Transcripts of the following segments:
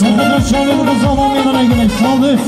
Sakın çağırın bu zaman yanına gelin. Saldı.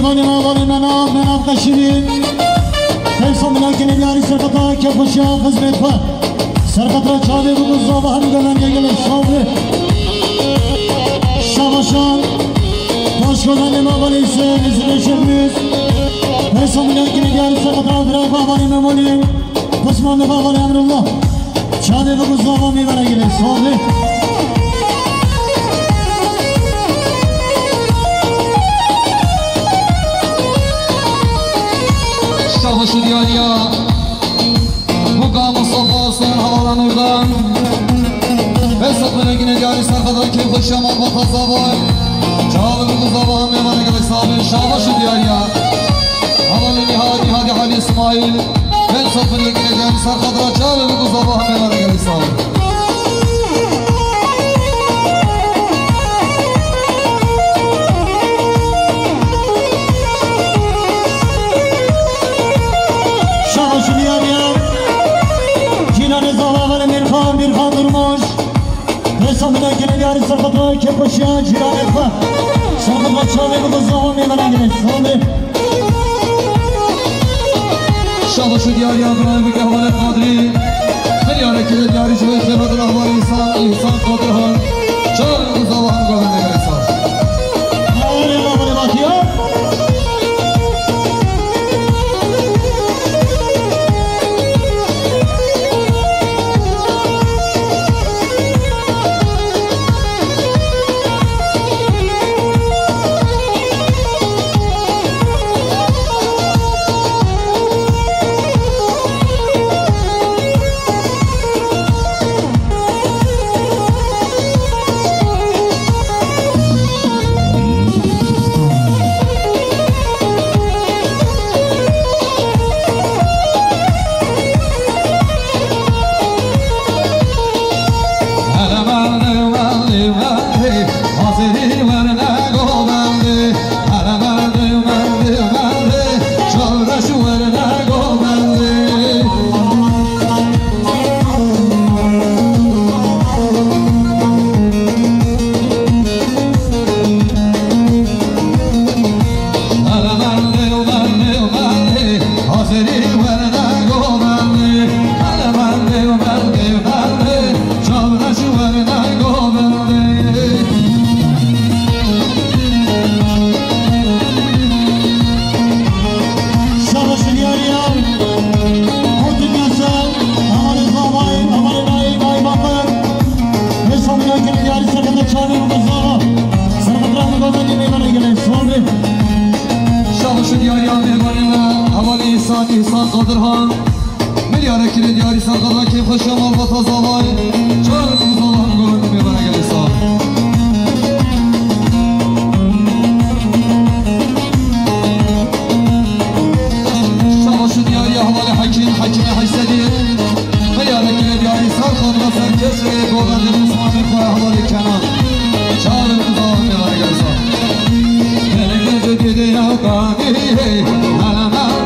غالي من قشرين تلصم لكن الياري سرقطا كفشا خزمت فا سرقطا چاوي بگذابا هم گلن گل صوبه شاباشان باش گلن ما غالي سه نزل شرمز تلصم لكن الياري سرقطا برای بابانی ممولی قسمان بابانی امر الله چاوي بگذابا میبره گل صوبه Şahı diyarya Mukamı sofasın havalan oradan Hesapına yine diyarı sarkadan ki hoşamal batazda var Çağlı bir kuzabağım emana gelek sahibi Şahı diyarya Havalı nihadi hali İsmail Hesapına yine diyarı sarkadan Çağlı bir kuzabağım emana gelek sahibi Samına gelen yarı sakatı kepaşya ciran etme Sakatla çağırı bu kızı meydana girin Sami Şahışı diyar yadına bu kehvalet kadri Her yana kilit yarı şuayı kehvadır ahval İhsan Kadırhan Çağırı bu kızı Allah'ın kavmine gerek sağ Ağrı Allah'ın batıyor İhsan Kadırhan Milyara kilit diyarı sarkadan kim hoşamal batazavay Çağrımız Allah'ın gönlü meydana gelir sağ Şahışı diyarı havali hakime haysedi Milyara kilit diyarı sarkadan serkes ve goğlandır Müslümanın koya havali kenan Çağrımız Allah'ın meydana gelir sağ Gelin dedi ya gani Alamam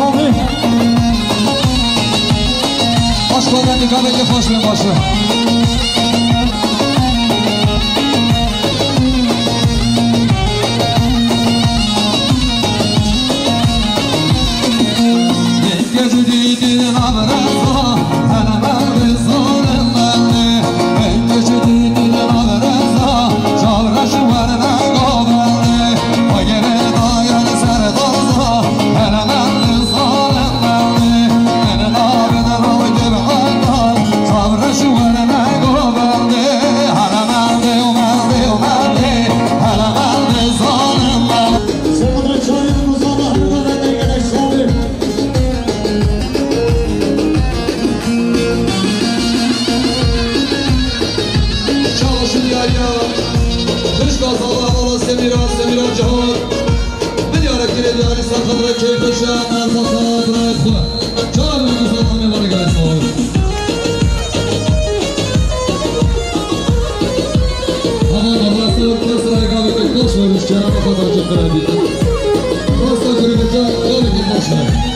zalim Başkodan dikabete başlayın başla Gece değdin abrasa Hemen bir sorunlarını Gece değdin abrasa Çavraşı var ne gobanı O gene dayan serdarsa Hemen bir sorunlarını Benim abiden o gibi halda Çavraşı var ne gobanı sakıbra keyfeşe Malbata bırak bu Çağırın kızlarım evara gelsin oğlum Aman Allah'sı ortasına rekabetlik boş vermiş Cenab-ı kadar çok verebildi Burası kulübüce tabii ki boş ver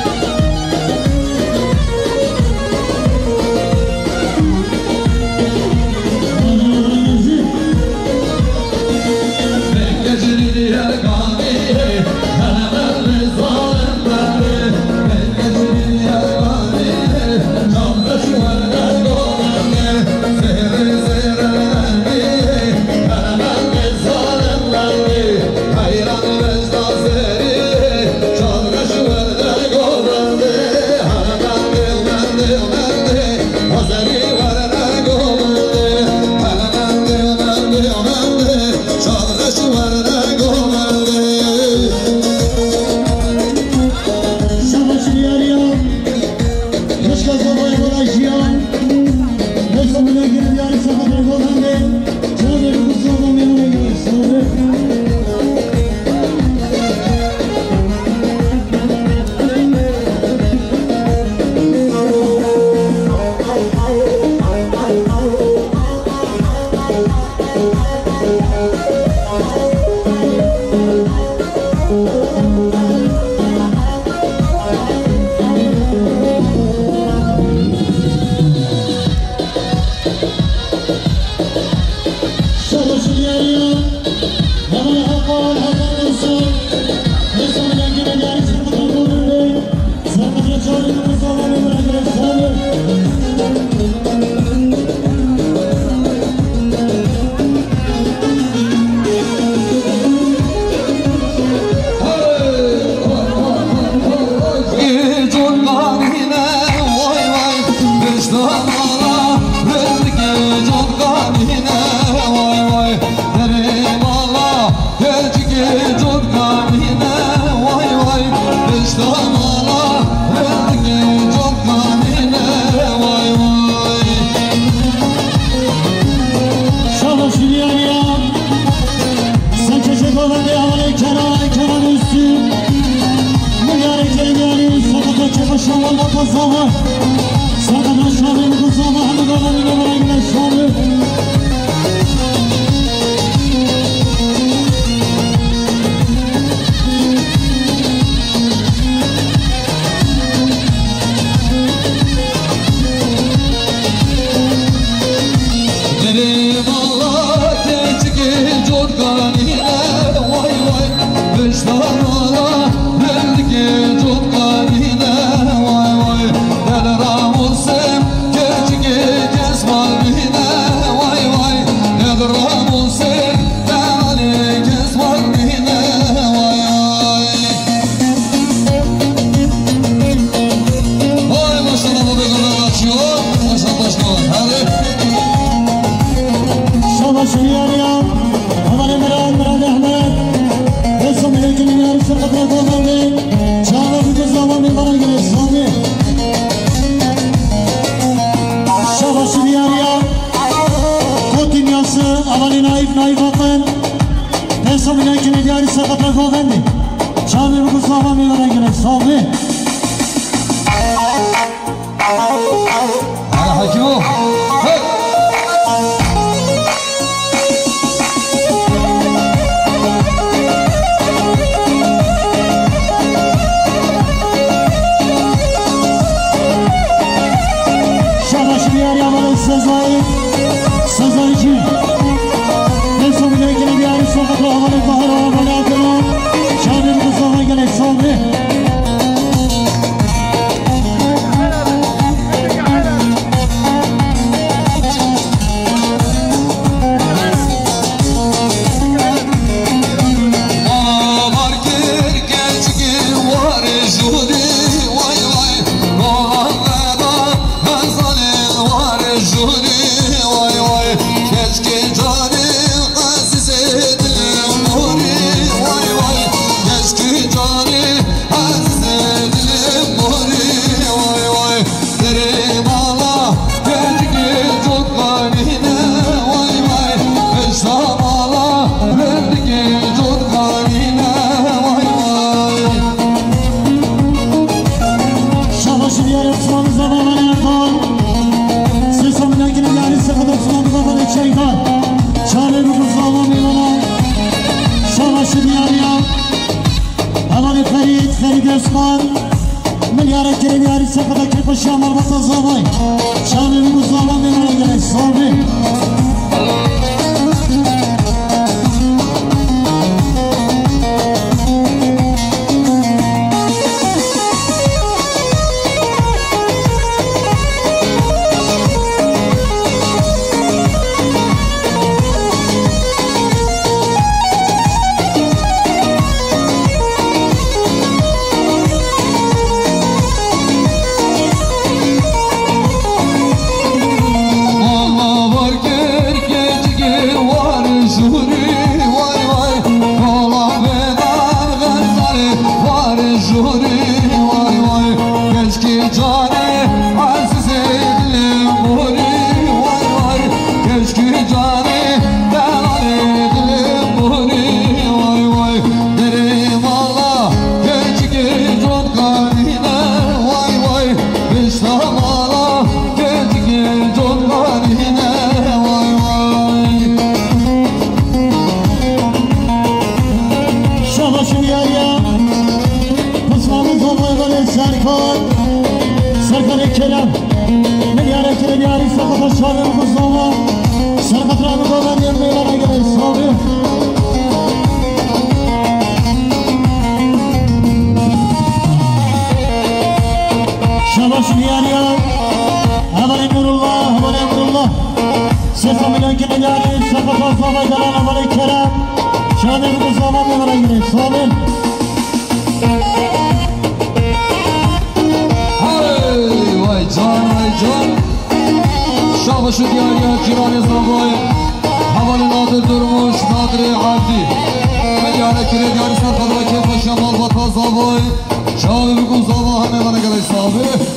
Juri Osman Milyara kere diyari sakata kirpa şamar bata zavay Şami bu kuzlama memara gerek sabi Serkan Kerem Milyara kere diyari sakata şami bu kuzlama Serkat Rahmi Gomen yermeylere gerek sabi Şabaş diyariya Havale Nurullah Havale Emrullah Serkan Milyon kere diyari sakata zavay dalan Havale Kerem Şami bu kuzlama yermeylere gerek sabi Can Şabaşı diyariya Kirani Zavay Havali Nadir Durmuş Nadir Abdi Milyara kere diyari sarkadra kefa şamal vata Zavay Şabi bugün Zavay hemen bana gerek sabi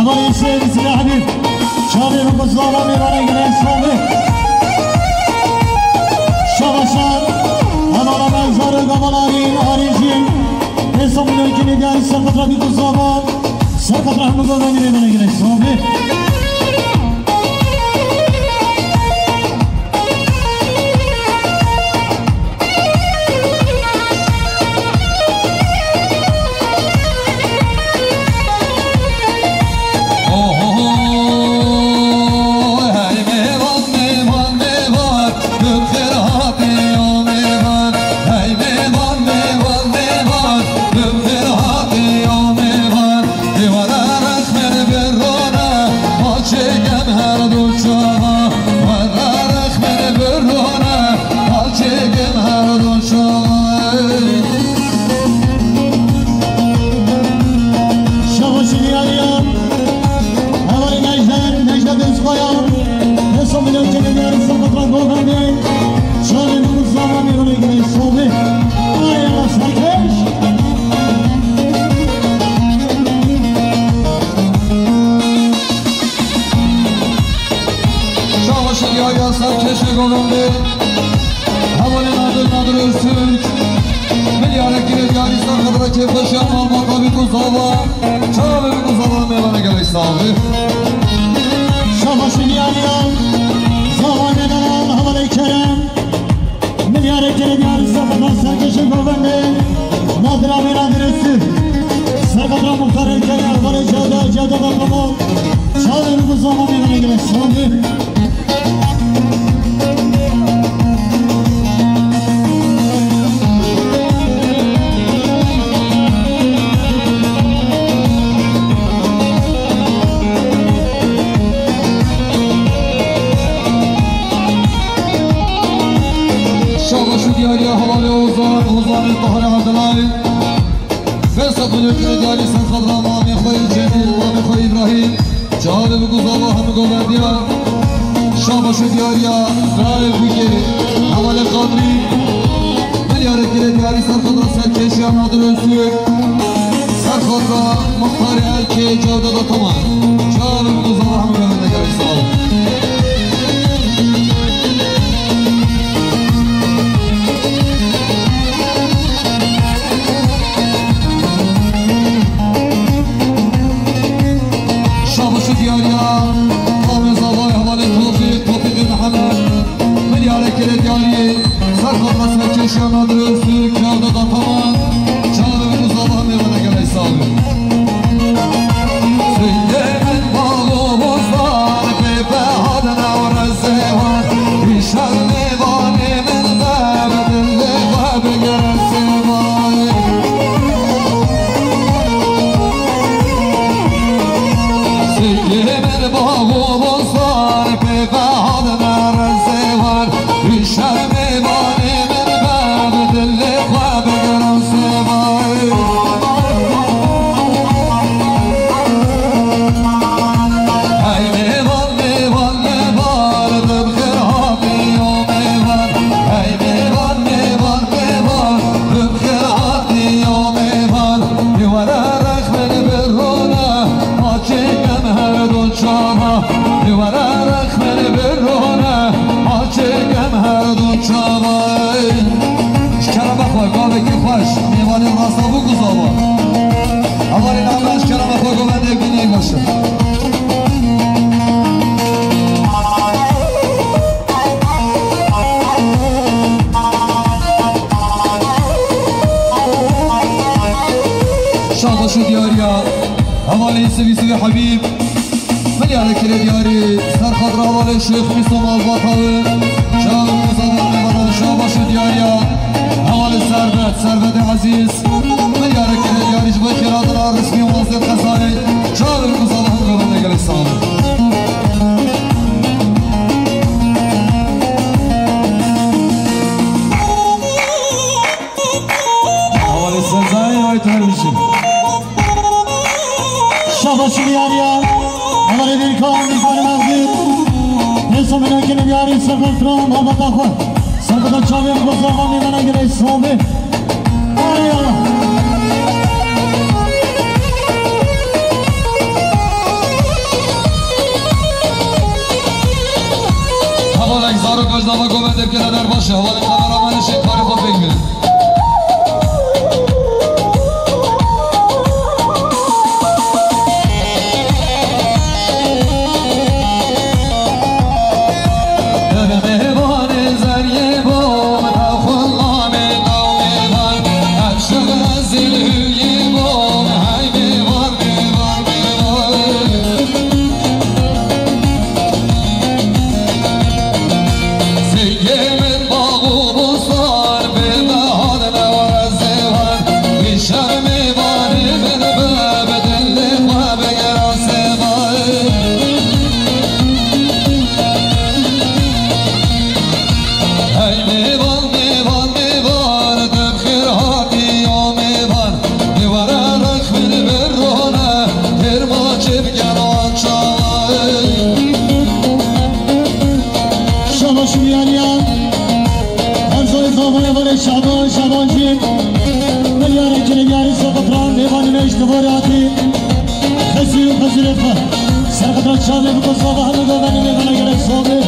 Havale sevgisi Habib Şabi bu kuzlama memara gerek sabi Şabaşar Havale mezarı Gamaların Arifin Esam ülkeni diyari Serkat Rahmi kuzlama Serkat Rahmi Gomen memara gerek sabi Havale Nadir Ürsünç Milyara kere diyari sarkadra kefa şamal vata bir kuzlama Şabi bir kuzlama memara gerek sabi Şabaşı diyariya Zavay Medalan Havale Kerem Milyara kere diyari sakata Serkeşe Goven'de Nadir abi Nadir Ürsünç Serkadra Muhtar Erken Havale Cevda Bakamo Şabi bir kuzlama memara gerek sabi Şabaşı diyariya Havale Ozan'ın Bahri Abdülay Fesat ülkeni diyari Serkat Rahmi Khoy Cemil Mami Khoy İbrahim Çağrı bu kuzlama hamı Gomen diyar شاباشو دیاریا رای بوگه اول قدری ملیاره گره دیاری سر خود را سر کشی هم نادر رسول سر خود را مختاری الکه جاوده دا تمان جاوه بگوزا و همه بمنده گره سال شاباشو دیاریا قام زبای حواله توفیق محمد ملیاره گره دیاری سر خود را سر کشی هم نادر رسول جاوده دا تمان جاوه بگوزا و همه بمنده گره سال شاباشو دیاریا حواله سویسی حبیب ملیاره کره دیاری سر خود را حواله شیخ میسوم آلباتاوه شابه مزاور میبانم شاباشو دیاریا حواله ثروت عزیز ملیاره کره دیاری جبای خیرات را رسمی و مازد خزانه شابه مزاور هم رو بنده گلی سامه حواله سنزایی های ترمیشیم شاباشو دیاریا हमारे दिल का मस्जिद ये समय के नियारी circle from हम बताओ सर्कल चावे को सवा में बना के इस्लाम में अरे अल्लाह हवाला इज़ारो कजनामा गोमेंदे के नजर बाशे हवाले कैमरामैन शेख फारूक को देखिए شبان جیم ملیاره که نگاری سرقطران دیوانی نشتوراتی خسی و خزیرت خوا سرقطران چاله بکن صابه همه دوانی میدانه گره صابه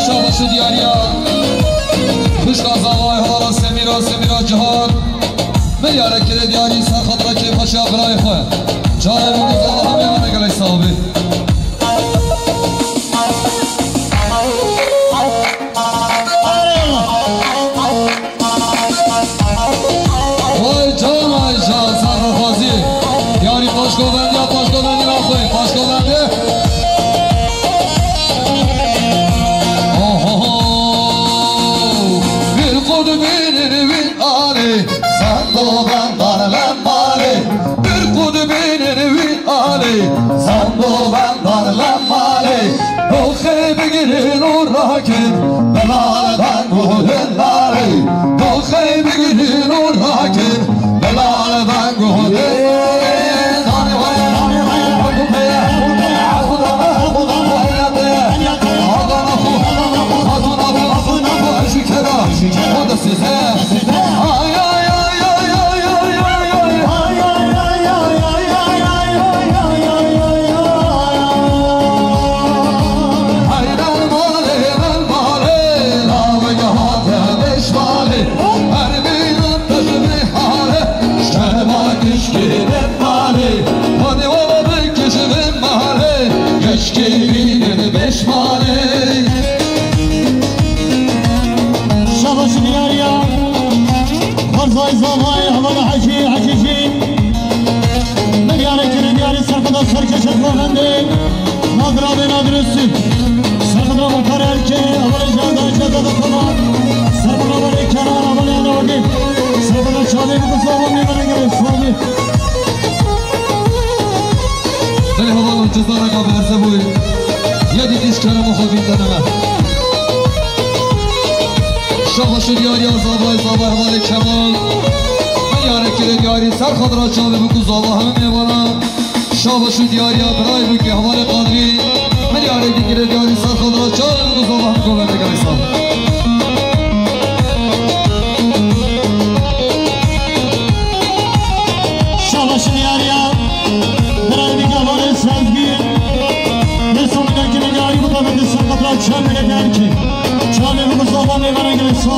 شاباشو دیاریا خوش قضاوای حوالا سمیرا جهان ملیاره که دیاری سرخطران که پاشا برای خواه جانه بگوز الله همه منه گلی صحابه وای جان سرخوازی دیاری پاشگوبندی یا پاشگوبندی نخواه پاشگوبنده bir kudu bir ali sandu bandar lembali bir kudu bir ali sandu bandar lembali o khaybi girin o rakim beladan bu hillari o khaybi Kazay zavay havalı hacı Meryane diyarı sarkıda sarkeşet muhallendi Nadir abi nadir üstü Sarkıda muhtar erke havalı cada falan Sarkıda havalı kenar havalı yana ordi Sarkıda çalayım kızı havalı yana gerek suami Deli havalı cızlara kaberse bu Yedi diş kere muhabin deneme Şabaşı diyarı zavay havalı kemal Meryane diyarı sarkıda çalayım kızı Allah'ım bana Şabaşı diyarı bıray bu ki havalı kadri Meryane diyarı sarkıda çalayım kızı Allah'ım kolene gelirse Şabaşı diyarı bıray bu ki havalı sevgi Nesomidakine diyarı bu da beni sarkıda çalayım der ki Çalayım kızı Allah'ım bana gelirse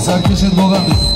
Serkeşet boğandı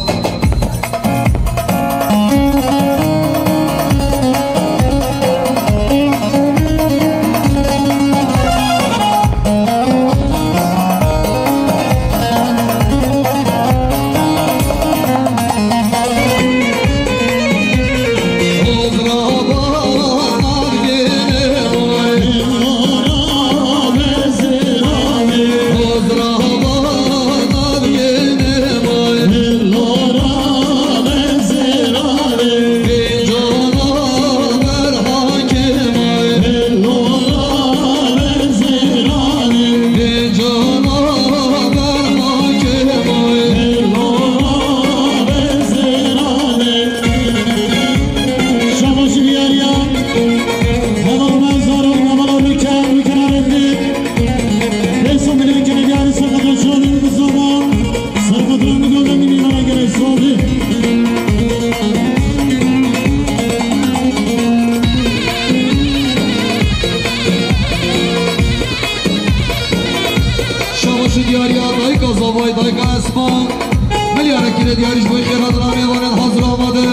Meliyarekine diyariş boy khiradıra mevanet hazır olmadı.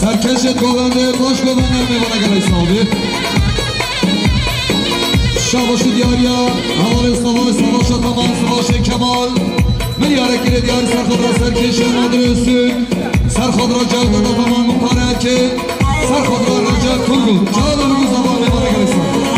Serkeşet govendir, baş govendir mevana gelay sahibi. Şabaşı diyariya, havalı savaşa tamam savaşı kemal. Meliyarekine diyariş serkadra serkeşet adresi. Serkadra cevdada tamam mukareke. Serkadra Recep Turgut. Çağlar bu zaman mevana gelay sahibi.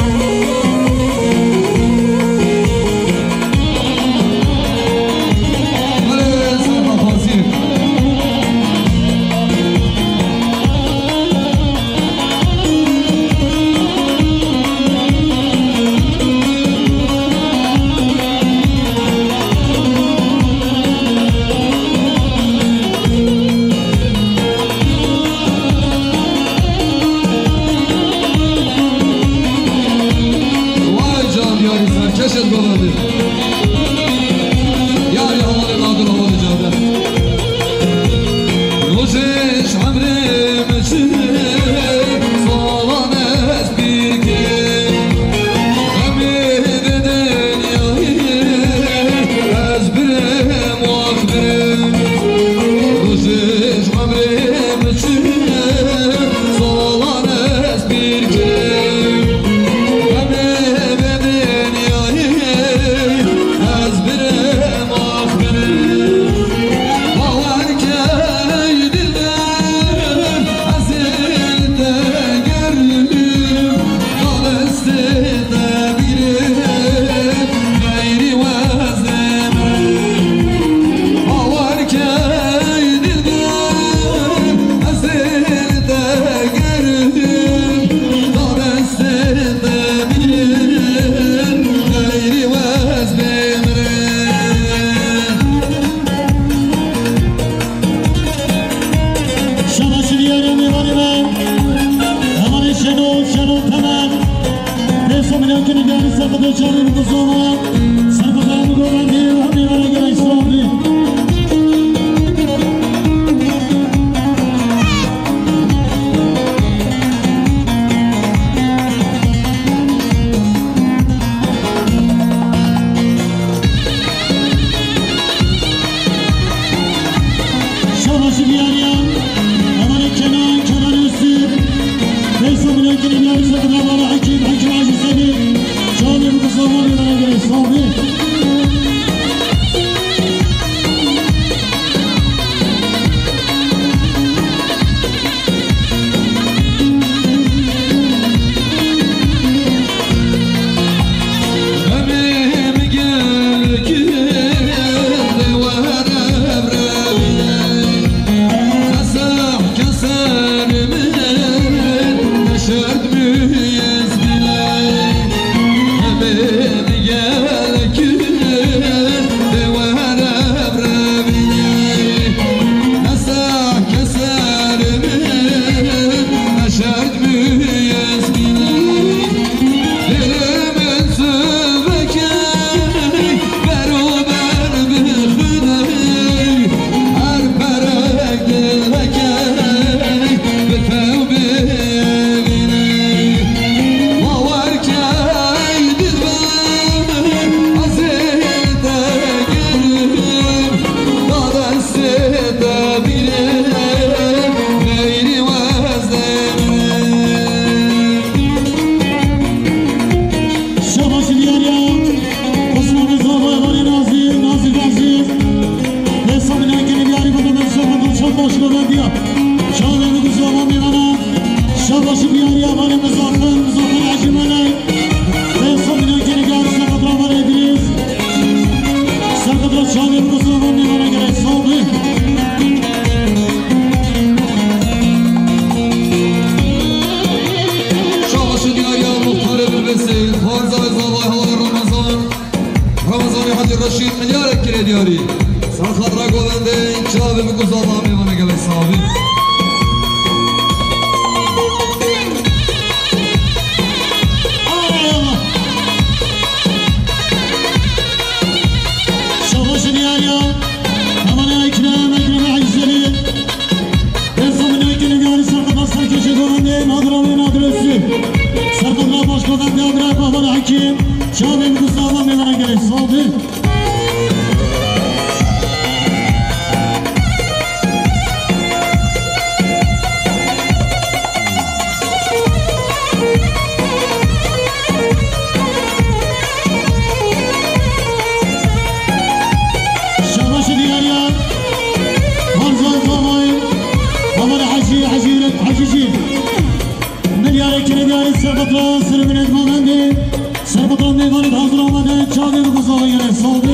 Serpatra sürümünet mağendi Serpatra meyvanı hazır olmadı Çağrı bu kızı yine saldı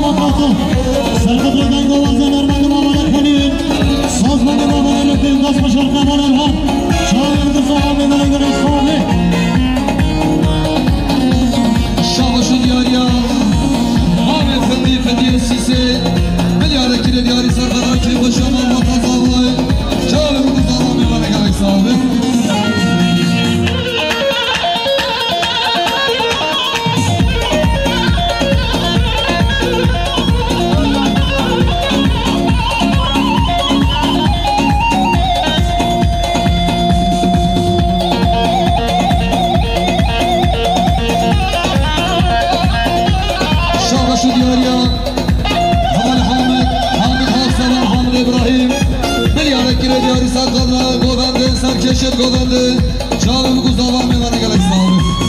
Bakatı Serkatlı'dan Govaz'dan Erman'ın amanet kalın Sazman'ın amanet kalın Kasma şarkı amanet var Çağırın kızı Ahmet'e göre İslam'ı Şahbaşı diyar ya Ahmet Fethi Fethiye Sisi Milyarı kire diyarı sarkadan kire başaman vatazavay Çağırın kızı Ahmet'e göre İslam'ı Serkeşet govendi Çağrı kuzavan mevana gerek sağlık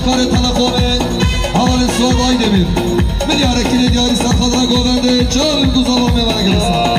Kare Talakomen, Havalı Suat Aydemir Milyarı diyarı sarkadıra govende Çağır kuzalım evine gelirsin.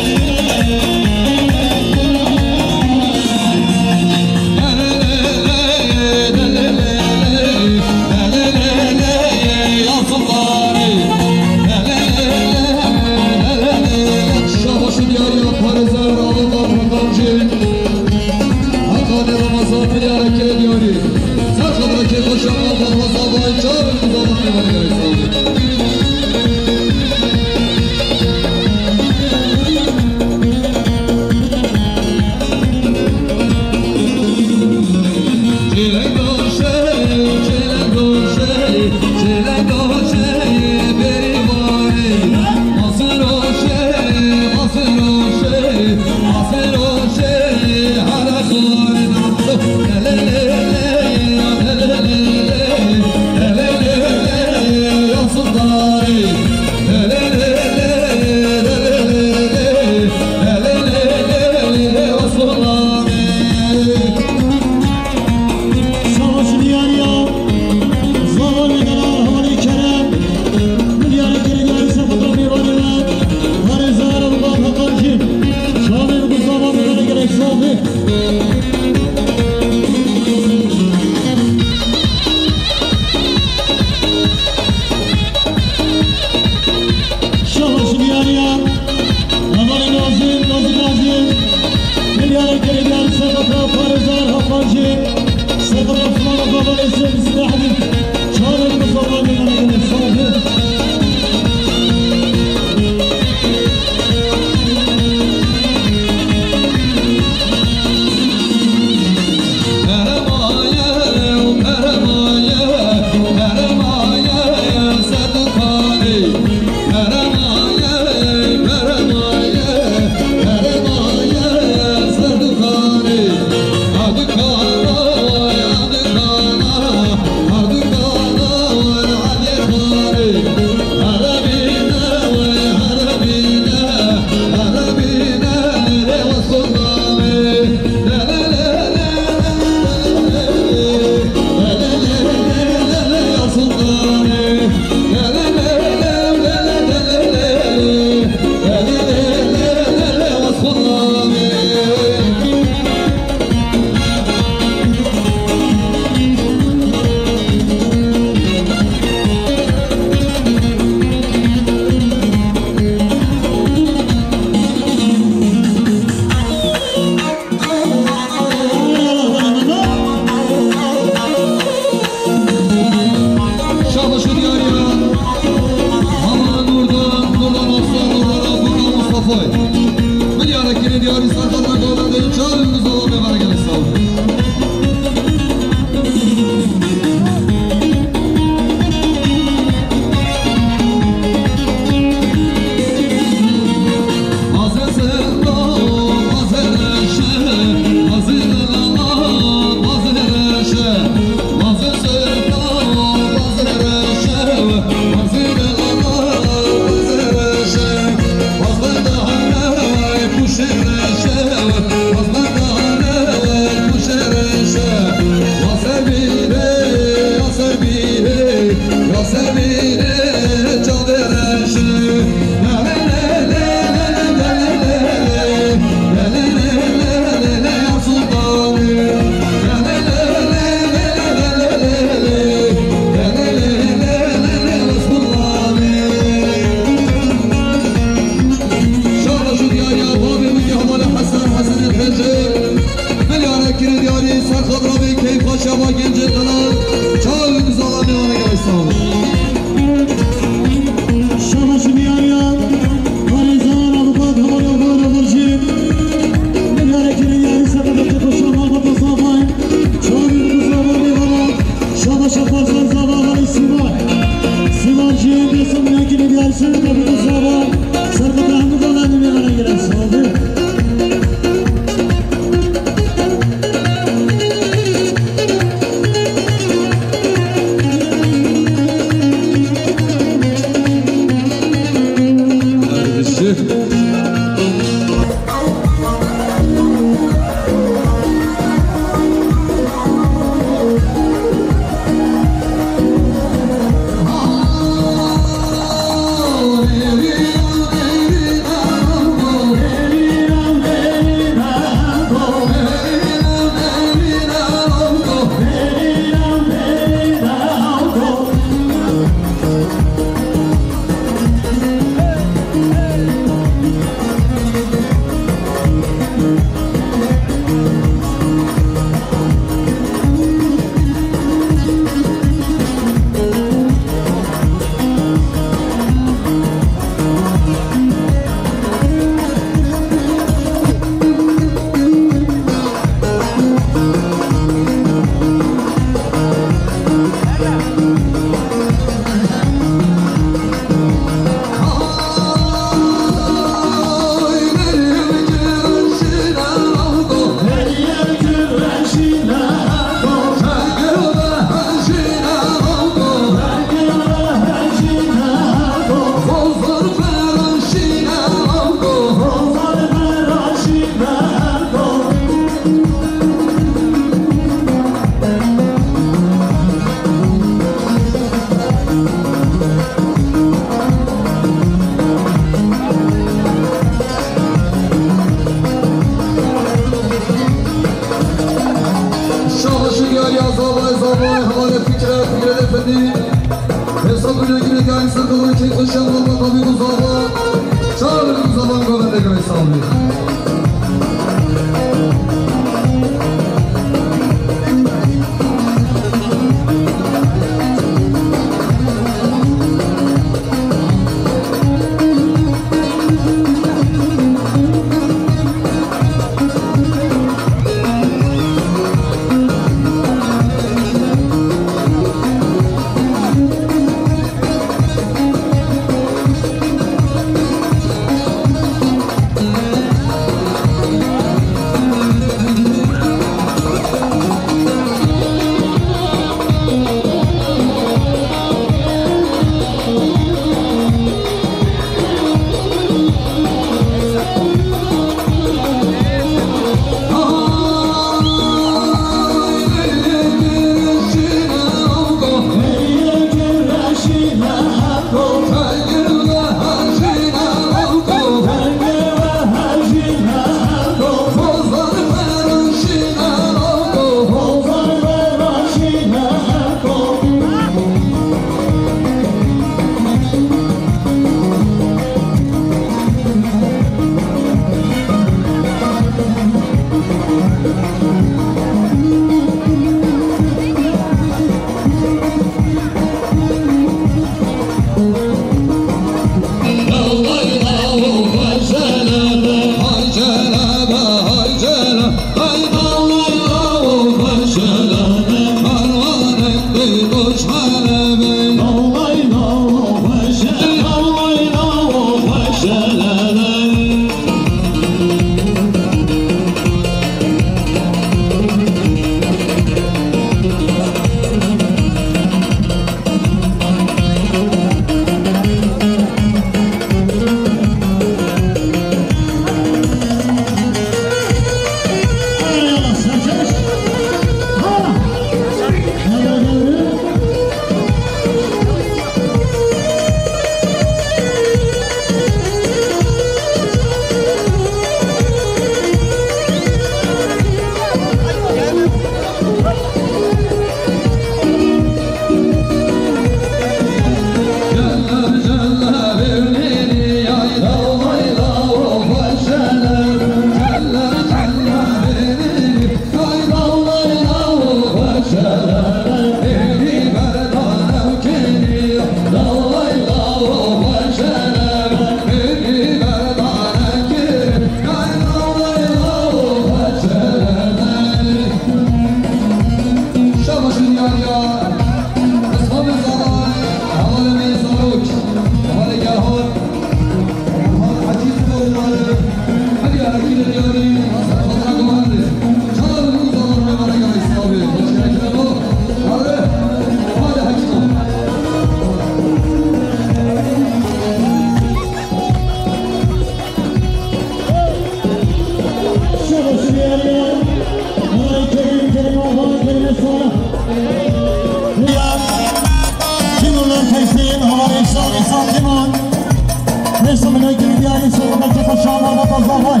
Hesabına gibi diyari sokakta çapa şahma batazlar var.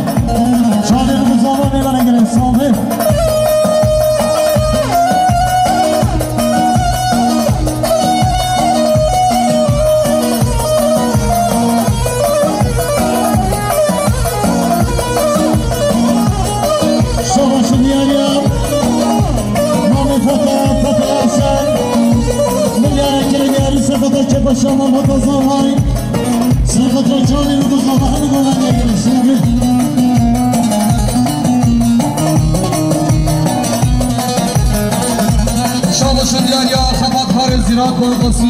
Şahane kızlar ne bana gelen salve. Savaşı diyari Mami Fatih sen. Milyara kere diyari sokakta çapa şahma batazlar var. Sokakta şahane kızlar var. Hani bana gelen salve. Şabaşı diyar ya kapat karı ziraat korkası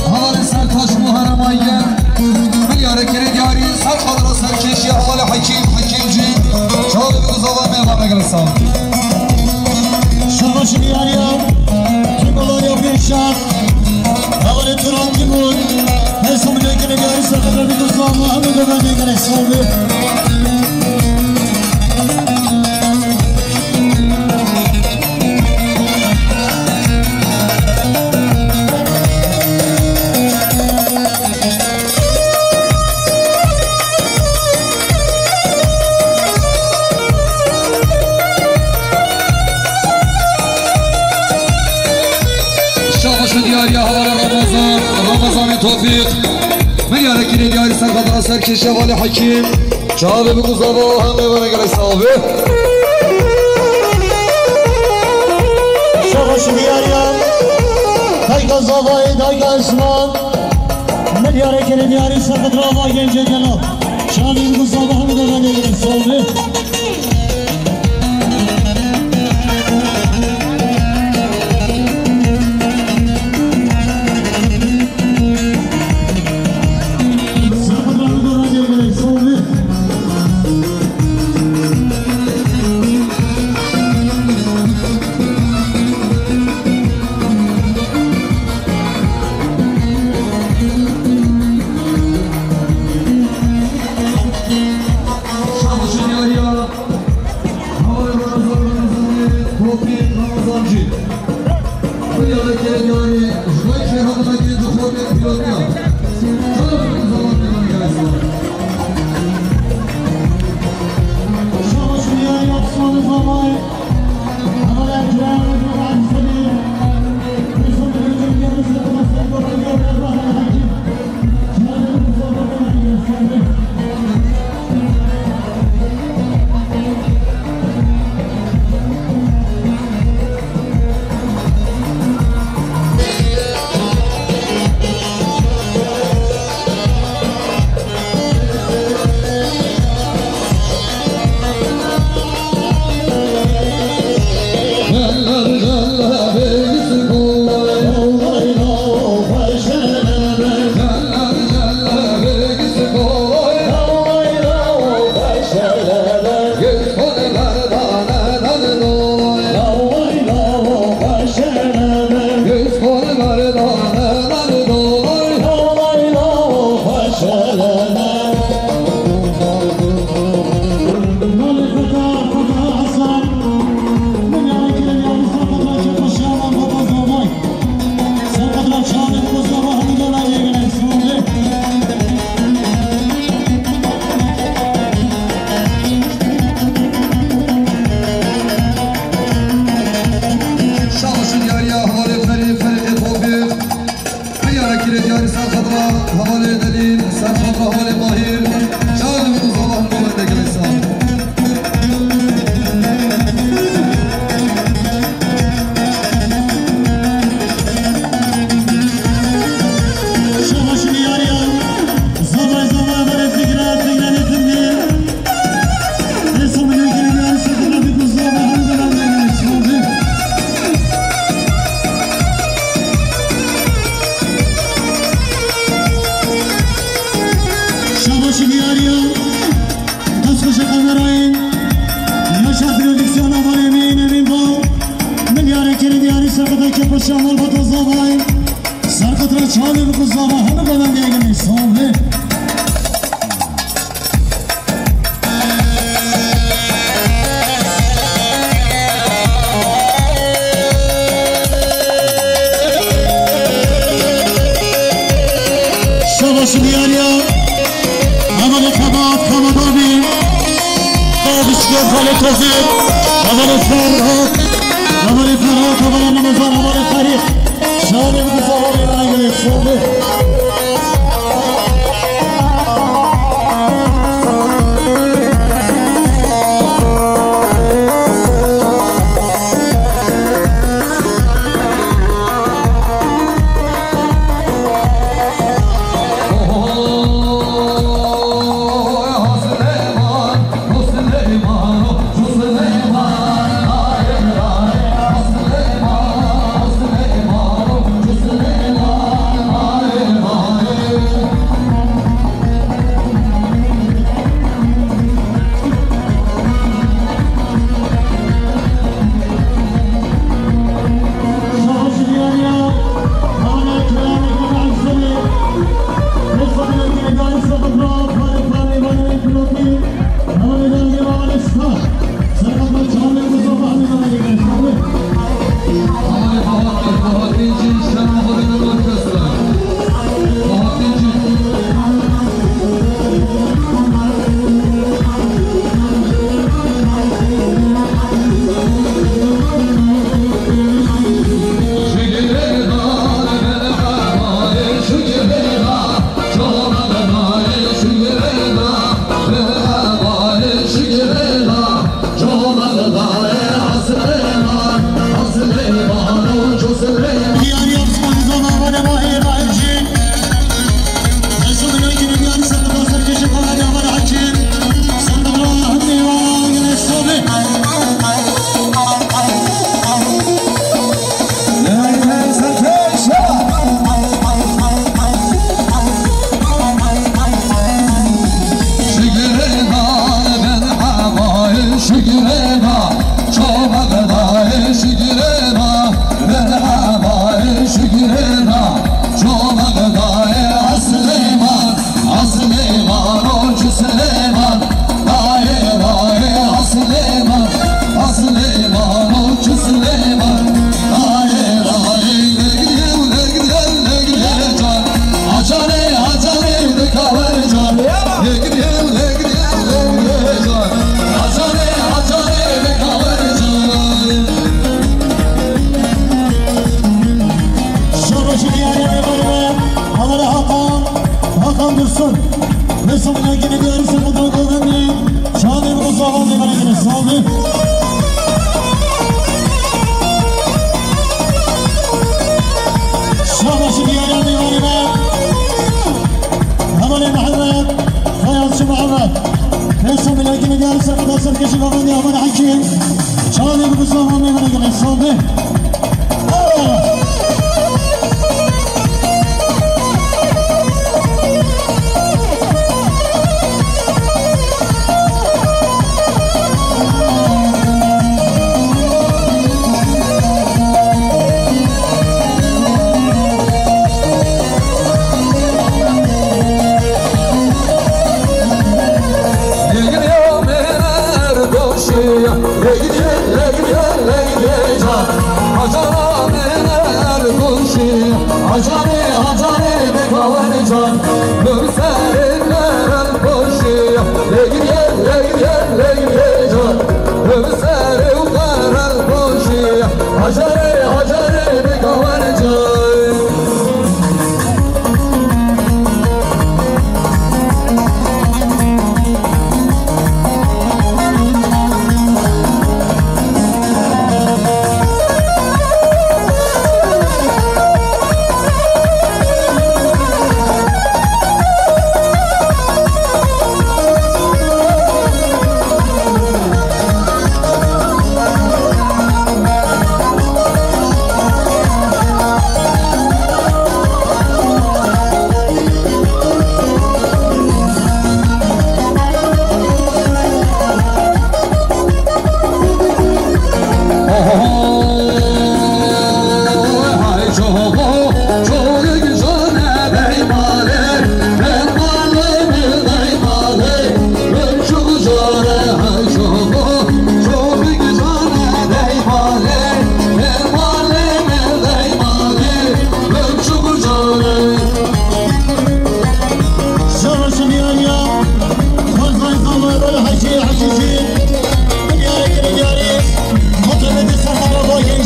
havalı sertaş muharamayyen milyara kere diyari sar kadra serkeş ya havalı hakimci şabalı bir kızava meyvana gelirsen Şabaşı diyar ya kim olur yapıyor şart havalı turan kimur hesabına kere diyari sakatlar bir kızlar var. Hani bana gelen salve. Şabaşı diyar ya havalı Ramazan Tofik milyara kere diyari sar kadra serkeş ya havalı hakim şabalı bir kızava meyvana gelirsen abi Şabaşı diyar ya Dayga zavayı dayga isman Milyara kere diyari sakatlar var gence gelap. Şahane kızlar var. Hani bana gelen salve. Şabaşı diyar ya Başlıyor Kale Tozir. Haber Ferhat. Haber Ferhat. Haber Ramazan. Haber Tarih. Şahane bir kısa haber bana göre. Sordu.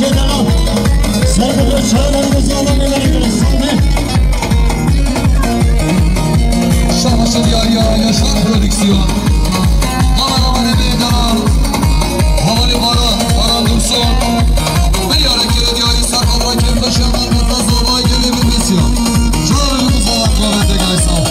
Ceylan'a Serkut'un çağlarımızı alan neler ediyoruz sandı. Şahbaşı diyar ya Yaşar Prodüksiyon. Aman aman emeğe dana. Havalı Baran Dursun. Bir yara kere diyarı sarkalara kem taşıyanlar mutlu zorba gelebilmesiyon. Çağrımız olan kuvvete gel sağ ol.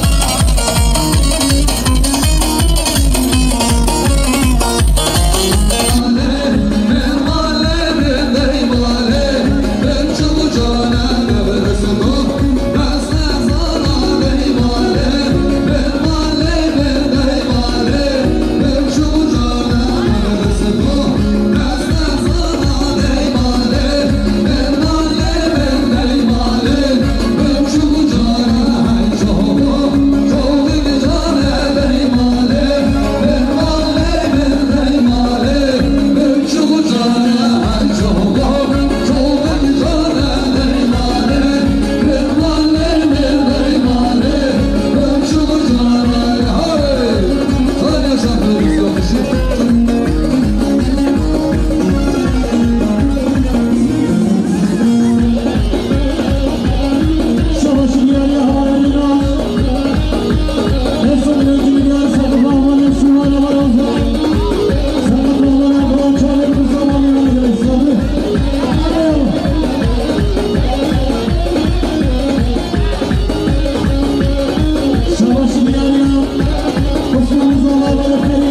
Savaşı bir araya, Osmanlı'nın Allah'a